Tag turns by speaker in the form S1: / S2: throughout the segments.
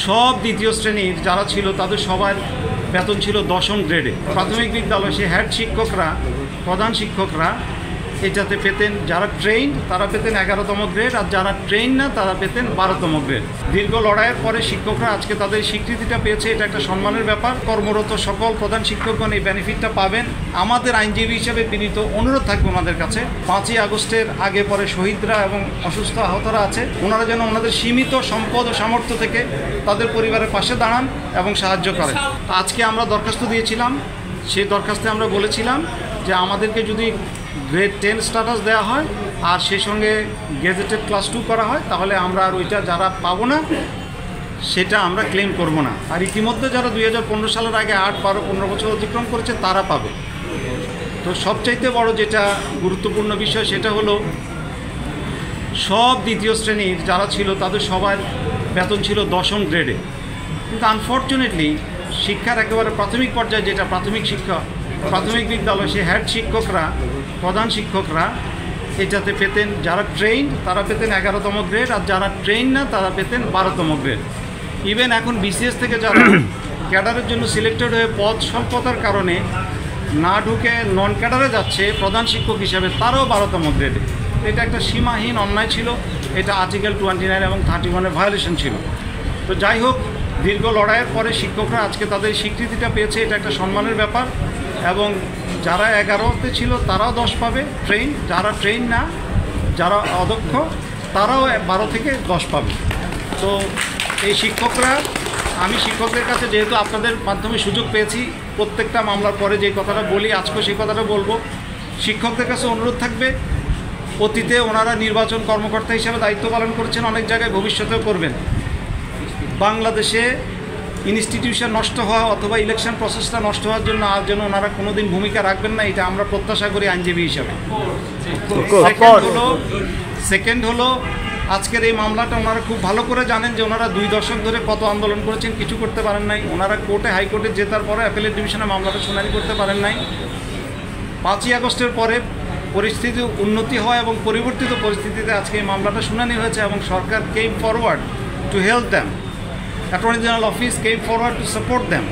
S1: সব দ্বিতীয় শ্রেণীর যারা ছিল তাদের সবার বেতন ছিল দশম গ্রেডে। প্রাথমিক বিদ্যালয়ে সে হেড শিক্ষকরা, প্রধান শিক্ষকরা এটাতে পেতেন, যারা ট্রেইন তারা পেতেন 11তম গ্রেড, আর যারা ট্রেইন না তারা পেতেন 12তম গ্রেড। দীর্ঘ লড়াইয়ের পরে শিক্ষকরা আজকে তাদের স্বীকৃতিটা পেয়েছে, এটা একটা সম্মানের ব্যাপার। কর্মরত সকল প্রধান শিক্ষকগণ এই বেনিফিটটা পাবেন। আমাদের আইনজীবী হিসেবে বিনীত অনুরোধ থাকবে ওনাদের কাছে, 5ই আগস্টের আগে পরে শহীদরা এবং অসুস্থ আহতরা আছে, ওনারা যেন ওনাদের সীমিত সম্পদ ও সামর্থ্য থেকে তাদের পরিবারের পাশে দাঁড়ান এবং সাহায্য করেন। আজকে আমরা দরখাস্ত দিয়েছিলাম, সেই দরখাস্তে আমরা বলেছিলাম যে আমাদেরকে যদি গ্রেড 10 স্ট্যাটাস দেওয়া হয় আর সেই সঙ্গে গেজেটেড ক্লাস 2 করা হয়, তাহলে আমরা আর ওইটা যারা পাবো না সেটা আমরা ক্লেম করব না। আর ইতিমধ্যে যারা 2015 সালের আগে 8, 12, 15 বছর অতিক্রম করেছে তারা পাবে। তো সবচাইতে বড় যেটা গুরুত্বপূর্ণ বিষয় সেটা হলো সব দ্বিতীয় শ্রেণীর যারা ছিল তাদের সবার বেতন ছিল দশম গ্রেডে। কিন্তু আনফর্চুনেটলি শিক্ষার একেবারে প্রাথমিক পর্যায়ে যেটা প্রাথমিক শিক্ষা, প্রাথমিক বিদ্যালয়ে সে হেড শিক্ষকরা, প্রধান শিক্ষকরা এটাতে পেতেন, যারা ট্রেইন তারা পেতেন 11তম গ্রেড, আর যারা ট্রেইন না তারা পেতেন 12তম গ্রেড। ইভেন এখন বিসিএস থেকে যারা ক্যাডারের জন্য সিলেক্টেড হয়ে পদ স্বল্পতার কারণে না ঢুকে নন ক্যাডারে যাচ্ছে প্রধান শিক্ষক হিসাবে, তারাও 12তম গ্রেডে। এটা একটা সীমাহীন অন্যায় ছিল, এটা আর্টিকেল 29 এবং 31-এর ভায়োলেশন ছিল। তো যাই হোক, দীর্ঘ লড়াইয়ের পরে শিক্ষকরা আজকে তাদের স্বীকৃতিটা পেয়েছে, এটা একটা সম্মানের ব্যাপার। এবং যারা 11তে ছিল তারাও 10 পাবে ট্রেন, যারা ট্রেন না, যারা অদক্ষ তারাও 12 থেকে 10 পাবে। তো এই শিক্ষকরা, আমি শিক্ষকদের কাছে যেহেতু আপনাদের মাধ্যমে সুযোগ পেয়েছি, প্রত্যেকটা মামলার পরে যে কথাটা বলি আজকে সেই কথাটা বলবো। শিক্ষকদের কাছে অনুরোধ থাকবে, অতীতে ওনারা নির্বাচন কর্মকর্তা হিসেবে দায়িত্ব পালন করেছেন, অনেক জায়গায় ভবিষ্যতেও করবেন। বাংলাদেশে ইনস্টিটিউশন নষ্ট হওয়া অথবা ইলেকশন প্রসেসটা নষ্ট হওয়ার জন্য আর যেন ওনারা কোনোদিন ভূমিকা রাখবেন না, এটা আমরা প্রত্যাশা করি আইনজীবী হিসাবে। সেকেন্ড হলো আজকের এই মামলাটা ওনারা খুব ভালো করে জানেন যে ওনারা 2 দশক ধরে কত আন্দোলন করেছেন, কিছু করতে পারেন নাই। ওনারা কোর্টে, হাইকোর্টে জেতার পরে অ্যাপেলেট ডিভিশনে মামলাটা শুনানি করতে পারেন নাই। 5ই আগস্টের পরে পরিস্থিতি উন্নতি হয় এবং পরিবর্তিত পরিস্থিতিতে আজকে এই মামলাটা শুনানি হয়েছে এবং সরকার came forward to help them. Attorney general office came forward to support them,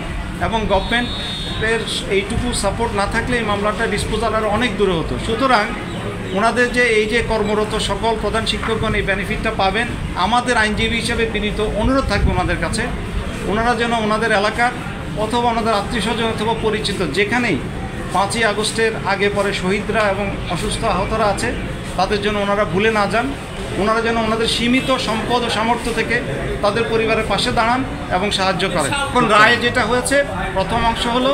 S1: এবং গভর্নমেন্টের এইটুকু সাপোর্ট না থাকলে এই মামলাটা ডিসপোজাল আরও অনেক দূরে হতো। সুতরাং ওনাদের যে এই যে কর্মরত সকল প্রধান শিক্ষকগণ এই বেনিফিটটা পাবেন, আমাদের আইনজীবী হিসেবে বিনীত অনুরোধ থাকবে ওনাদের কাছে, ওনারা যেন ওনাদের এলাকার অথবা ওনাদের আত্মীয়স্বজন অথবা পরিচিত যেখানেই 5ই আগস্টের আগে পরে শহীদরা এবং অসুস্থ আহতরা আছে তাদের জন্য ওনারা ভুলে না যান। ওনারা যেন ওনাদের সীমিত সম্পদ ও সামর্থ্য থেকে তাদের পরিবারের পাশে দাঁড়ান এবং সাহায্য করেন। এখন রায়ে যেটা হয়েছে, প্রথম অংশ হলো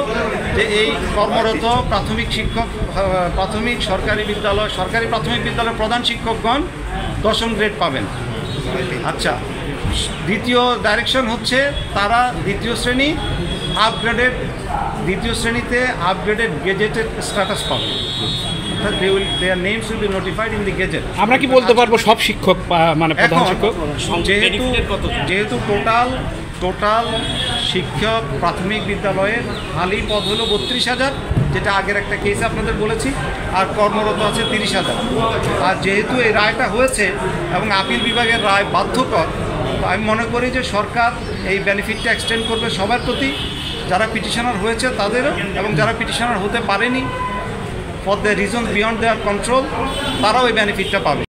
S1: যে এই কর্মরত প্রাথমিক শিক্ষক, প্রাথমিক সরকারি বিদ্যালয়, সরকারি প্রাথমিক বিদ্যালয়ের প্রধান শিক্ষকগণ 10ম গ্রেড পাবেন। আচ্ছা, দ্বিতীয় ডাইরেকশন হচ্ছে তারা দ্বিতীয় শ্রেণী আপগ্রেডেড, দ্বিতীয় শ্রেণীতে আপগ্রেডেড গেজেটেড স্ট্যাটাস পাবে। Their names will be notified in the gazette.
S2: আমরা কি বলতে পারবো সব শিক্ষক মানে প্রধান শিক্ষক?
S1: যেহেতু টোটাল শিক্ষক প্রাথমিক বিদ্যালয়ের খালি পদ হলো 32,000, যেটা আগের একটা কেসে আপনাদের বলেছি, আর কর্মরত আছে 30,000। আর যেহেতু এই রায়টা হয়েছে এবং আপিল বিভাগের রায় বাধ্যকর, তো আমি মনে করি যে সরকার এই বেনিফিটটা এক্সটেন্ড করবে সবার প্রতি, যারা পিটিশনার হয়েছে তাদেরও এবং যারা পিটিশনার হতে পারেনি for the reason beyond there control, তারাও এই বেনিফিটটা পাবে।